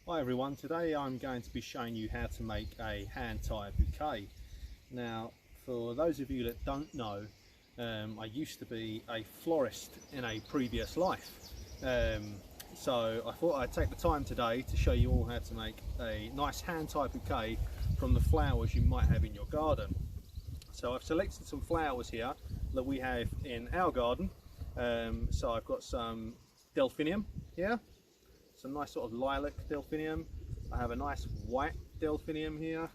Hi everyone, today I'm going to be showing you how to make a hand tie bouquet. Now, for those of you that don't know, I used to be a florist in a previous life. So I thought I'd take the time today to show you all how to make a nice hand tie bouquet from the flowers you might have in your garden. So I've selected some flowers here that we have in our garden. So I've got some delphinium here. Some nice sort of lilac delphinium. I have a nice white delphinium here.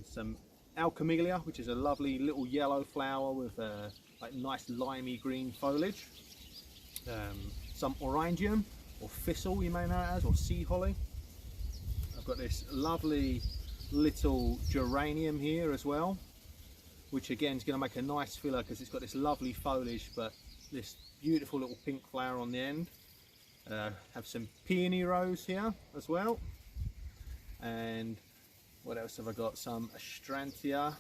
Some alcamellia, which is a lovely little yellow flower with like nice limey green foliage. Some orangium or thistle, you may know it as, or sea holly. I've got this lovely little geranium here as well, which again is going to make a nice filler because it's got this lovely foliage but this beautiful little pink flower on the end. Have some peony rose here as well, and what else have I got? Some astrantia,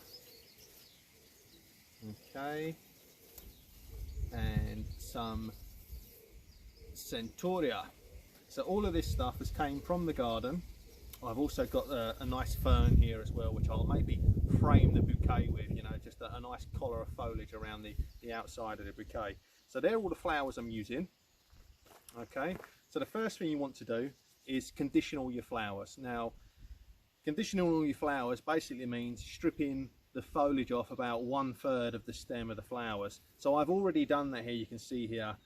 okay, and some centaurea. So all of this stuff has came from the garden. I've also got a nice fern here as well, which I'll maybe frame the bouquet with, you know, just a nice collar of foliage around the outside of the bouquet. So they're all the flowers I'm using. Okay, so the first thing you want to do is condition all your flowers. Now, conditioning all your flowers basically means stripping the foliage off about 1/3 of the stem of the flowers. So I've already done that here. You can see here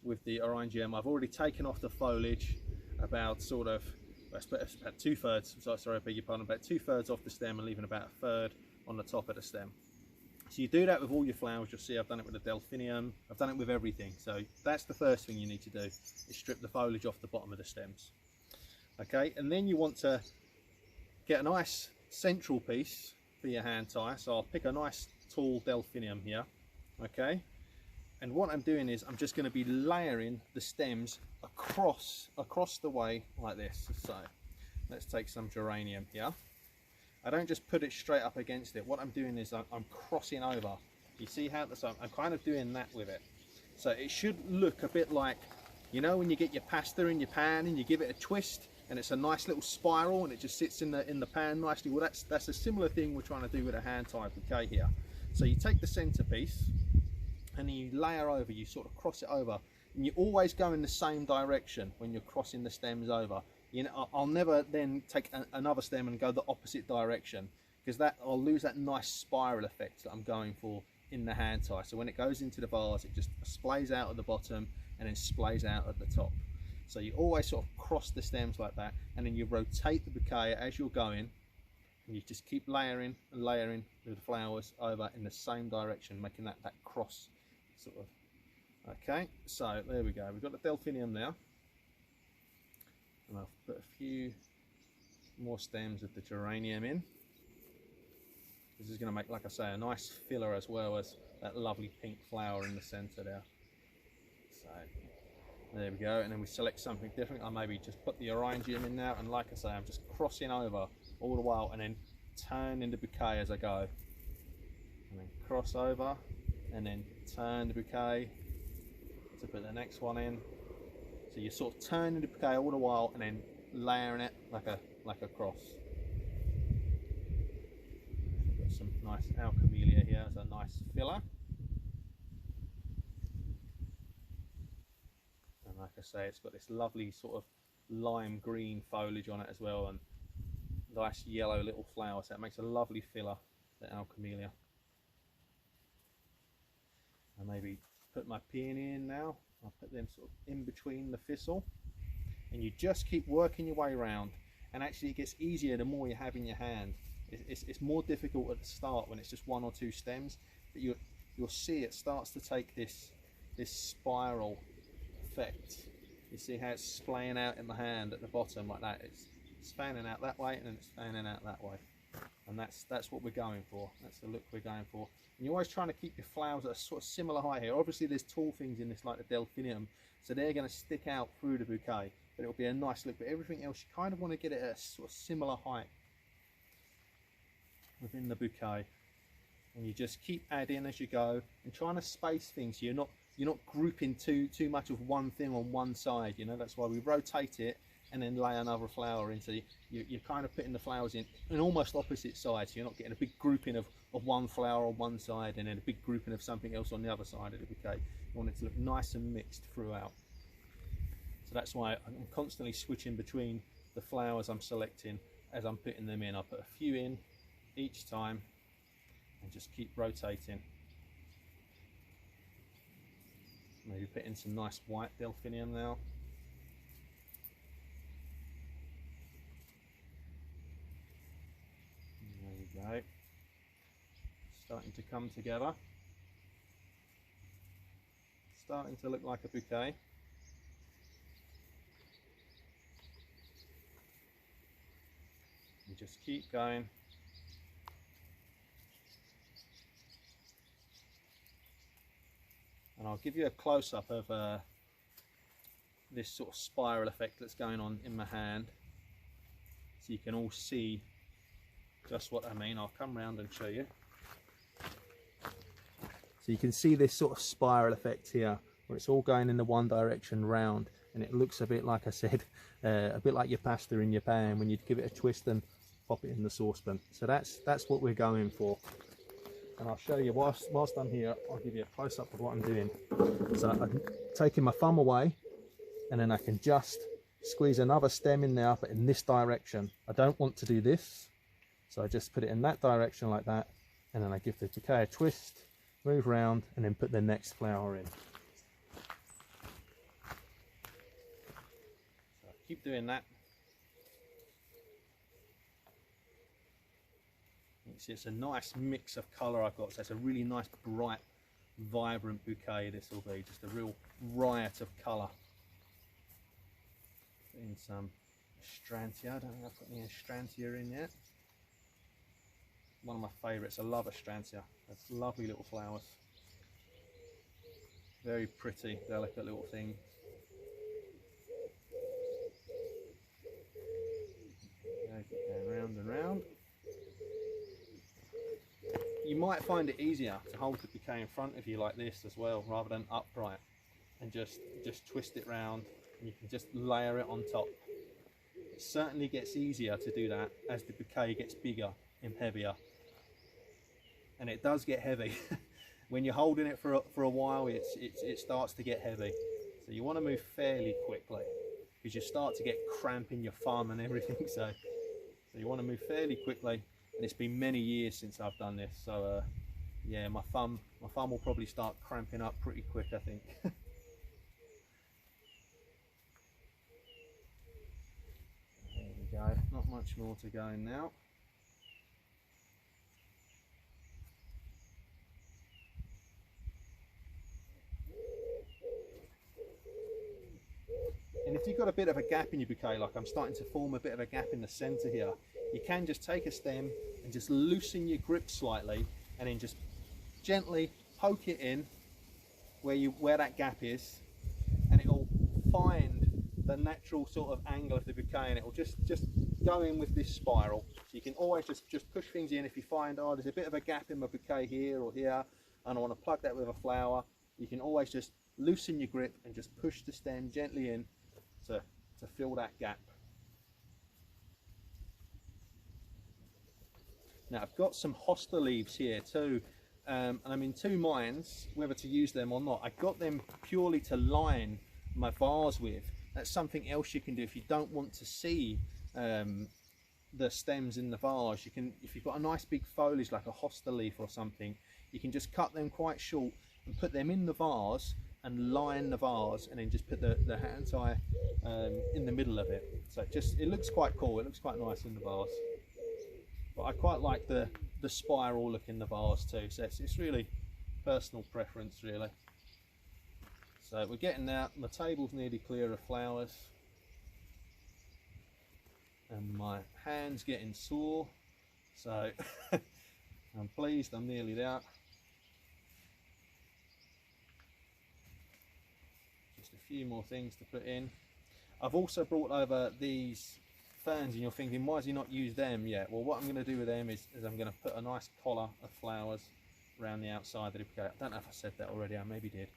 with the orangium, I've already taken off the foliage about sort of, about 2/3, sorry, I beg your pardon, about 2/3 off the stem and leaving about 1/3 on the top of the stem. So you do that with all your flowers. You'll see I've done it with the delphinium, I've done it with everything. So that's the first thing you need to do, is strip the foliage off the bottom of the stems. Okay, and then you want to get a nice central piece for your hand tie. So I'll pick a nice tall delphinium here, okay? And what I'm doing is I'm just going to be layering the stems across the way like this. So let's take some geranium here. I don't just put it straight up against it. What I'm doing is I'm crossing over. You see how I'm kind of doing that with it. So it should look a bit like, you know, when you get your pasta in your pan and you give it a twist and it's a nice little spiral and it just sits in the pan nicely. Well, that's a similar thing we're trying to do with a hand tie bouquet here. So you take the centerpiece and then you layer over, you sort of cross it over, and you always go in the same direction when you're crossing the stems over. You know, I'll never then take another stem and go the opposite direction, because I'll lose that nice spiral effect that I'm going for in the hand tie. So when it goes into the vase, it just splays out at the bottom and then splays out at the top. So you always sort of cross the stems like that, and then you rotate the bouquet as you're going, and you just keep layering and layering the flowers over in the same direction, making that cross sort of. Okay, so there we go. We've got the delphinium now. And I'll put a few more stems of the geranium in. This is going to make, like I say, a nice filler as well as that lovely pink flower in the centre there. So there we go, and then we select something different. I maybe just put the orangium in now, and like I say, I'm just crossing over all the while and then turning the bouquet as I go. And then cross over and then turn the bouquet to put the next one in. So you're sort of turning the bouquet all the while and then layering it like a cross. Got some nice alcamellia here as a nice filler. And like I say, it's got this lovely sort of lime green foliage on it as well, and nice yellow little flowers. So it makes a lovely filler, the alcamellia. And maybe put my peony in now. I'll put them sort of in between the thistle, and you just keep working your way around, and actually it gets easier the more you have in your hand. It's more difficult at the start when it's just 1 or 2 stems, but you'll see it starts to take this spiral effect. You see how it's splaying out in the hand at the bottom like that. It's fanning out that way and then it's fanning out that way, and that's what we're going for. That's the look we're going for. And you're always trying to keep your flowers at a sort of similar height here. Obviously there's tall things in this like the delphinium, so they're going to stick out through the bouquet, but it'll be a nice look. But everything else, you kind of want to get it at a sort of similar height within the bouquet, and you just keep adding as you go and trying to space things. You're not grouping too much of one thing on one side, you know. That's why we rotate it and then lay another flower in. So you're kind of putting the flowers in almost opposite sides, so you're not getting a big grouping of one flower on one side and then a big grouping of something else on the other side of the bouquet. You want it to look nice and mixed throughout. So that's why I'm constantly switching between the flowers I'm selecting as I'm putting them in. I put a few in each time and just keep rotating. Maybe put in some nice white delphinium now. There we go. Starting to come together. Starting to look like a bouquet. And just keep going. And I'll give you a close-up of this sort of spiral effect that's going on in my hand, so you can all see just what I mean. I'll come round and show you. So you can see this sort of spiral effect here, where it's all going in the one direction round, and it looks a bit, like I said, a bit like your pasta in your pan when you give it a twist and pop it in the saucepan. So that's what we're going for. And I'll show you, whilst I'm here, I'll give you a close-up of what I'm doing. So I'm taking my thumb away, and then I can just squeeze another stem in there, but in this direction. I don't want to do this, so I just put it in that direction like that, and then I give the bouquet a twist, move around, and then put the next flower in. So keep doing that. You see, it's a nice mix of colour I've got, so it's a really nice, bright, vibrant bouquet this will be, just a real riot of colour. Put in some Astrantia. I don't think I've put any Astrantia in yet. One of my favourites, I love Astrantia. That's lovely little flowers. Very pretty, delicate little thing. Okay, keep going round and round. You might find it easier to hold the bouquet in front of you like this as well, rather than upright, and just twist it round, and you can just layer it on top. It certainly gets easier to do that as the bouquet gets bigger and heavier, and it does get heavy. When you're holding it for a while, it starts to get heavy. So you want to move fairly quickly, because you start to get cramp in your thumb and everything. So you want to move fairly quickly. And it's been many years since I've done this, so yeah, my thumb will probably start cramping up pretty quick, I think. There we go, not much more to go now. And if you've got a bit of a gap in your bouquet, like I'm starting to form a bit of a gap in the centre here, you can just take a stem and just loosen your grip slightly, and then just gently poke it in where that gap is, and it'll find the natural sort of angle of the bouquet, and it'll just go in with this spiral. So you can always just push things in. If you find, oh, there's a bit of a gap in my bouquet here or here, and I want to plug that with a flower, you can always just loosen your grip and just push the stem gently in to fill that gap. Now I've got some hosta leaves here too, and I'm in two minds whether to use them or not. I got them purely to line my vase with. That's something else you can do if you don't want to see the stems in the vase. You can, if you've got a nice big foliage like a hosta leaf or something, you can just cut them quite short and put them in the vase and line the vase, and then just put the hand tie in the middle of it. So it looks quite cool. It looks quite nice in the vase. But I quite like the spiral look in the vase too, so it's really personal preference really. So we're getting there, my table's nearly clear of flowers, and my hand's getting sore, so I'm pleased I'm nearly there. Just a few more things to put in. I've also brought over these ferns, and you're thinking, why has he not used them yet? Well, what I'm going to do with them is I'm going to put a nice collar of flowers around the outside of the bouquet. I don't know if I said that already, I maybe did,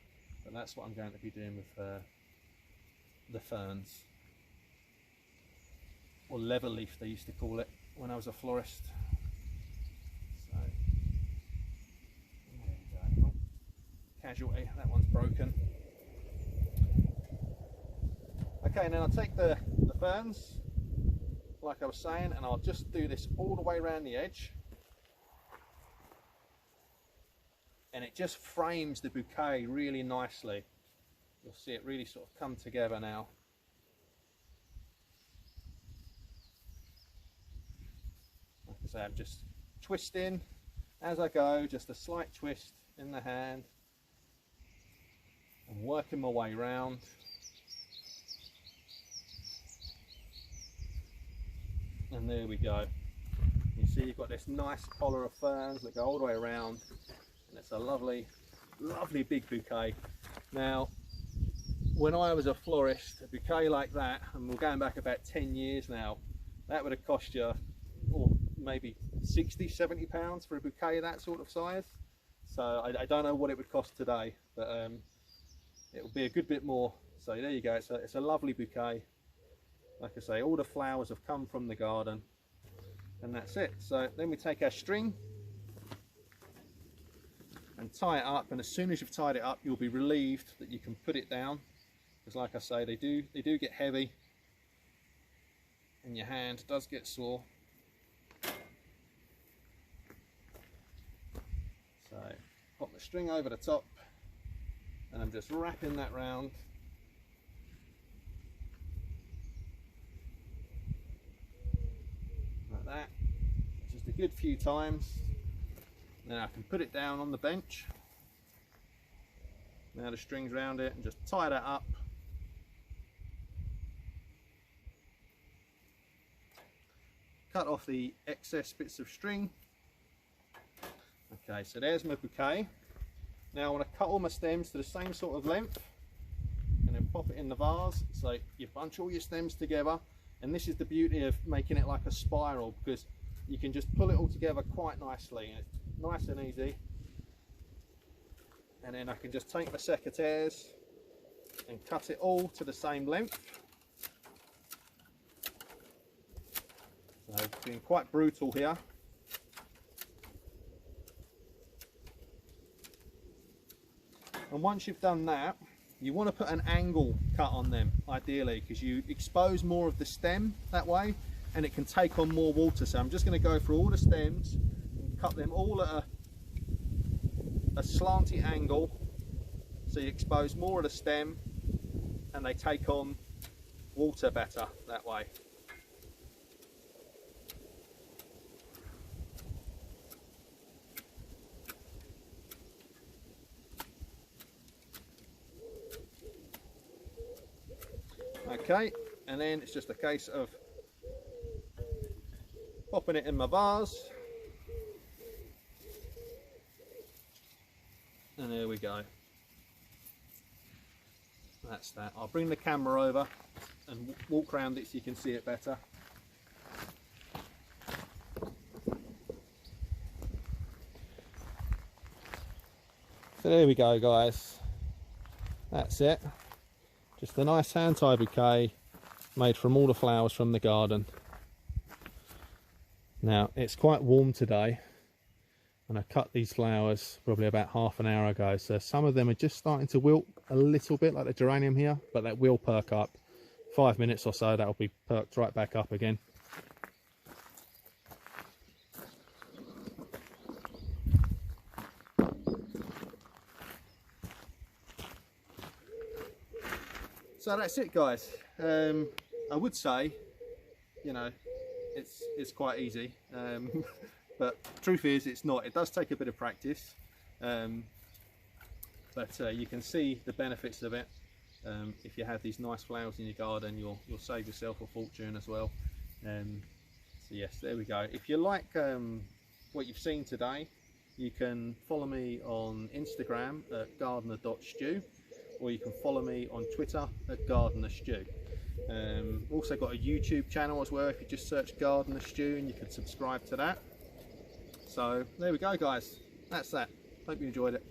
but that's what I'm going to be doing with the ferns. or leather leaf they used to call it when I was a florist. So there we go. Oh, casualty, that one's broken. Okay, and then I'll take the ferns, like I was saying, and I'll just do this all the way around the edge. And it just frames the bouquet really nicely. You'll see it really sort of come together now. Like I say, I'm just twisting as I go, just a slight twist in the hand. I'm working my way round. And there we go. You see you've got this nice collar of ferns that go all the way around. And it's a lovely, lovely big bouquet. Now, when I was a florist, a bouquet like that, and we're going back about 10 years now, that would have cost you maybe 60, 70 pounds for a bouquet of that sort of size. So I don't know what it would cost today, but it will be a good bit more. So there you go, it's a lovely bouquet. Like I say, all the flowers have come from the garden, and that's it. So then we take our string and tie it up, and as soon as you've tied it up, you'll be relieved that you can put it down, because like I say, they do get heavy and your hand does get sore. So pop the string over the top, and I'm just wrapping that round. Like that, just a good few times. Now I can put it down on the bench. Now the string's around it, and just tie that up. Cut off the excess bits of string. Okay, so there's my bouquet. Now I want to cut all my stems to the same sort of length, and then pop it in the vase. So you bunch all your stems together, and this is the beauty of making it like a spiral, because you can just pull it all together quite nicely, and it's nice and easy. And then I can just take my secateurs and cut it all to the same length. So being quite brutal here. And once you've done that, you want to put an angle cut on them, ideally, because you expose more of the stem that way, and it can take on more water. So I'm just going to go through all the stems and cut them all at a slanty angle, so you expose more of the stem and they take on water better that way. Okay, and then it's just a case of popping it in my vase, and there we go. That's that. I'll bring the camera over and walk around it so you can see it better. So there we go, guys. That's it. Just a nice hand tie bouquet made from all the flowers from the garden. Now it's quite warm today, and I cut these flowers probably about half an hour ago, so some of them are just starting to wilt a little bit, like the geranium here, but that will perk up. 5 minutes or so, that'll be perked right back up again. So that's it, guys. I would say, you know, it's quite easy, but truth is it's not. It does take a bit of practice, but you can see the benefits of it. If you have these nice flowers in your garden, you'll save yourself a fortune as well. So yes, there we go. If you like what you've seen today, you can follow me on Instagram at gardener.stew, or you can follow me on Twitter at gardenerstew. Also got a YouTube channel as well. If you just search Gardener Stew, and you can subscribe to that. So there we go, guys. That's that. Hope you enjoyed it.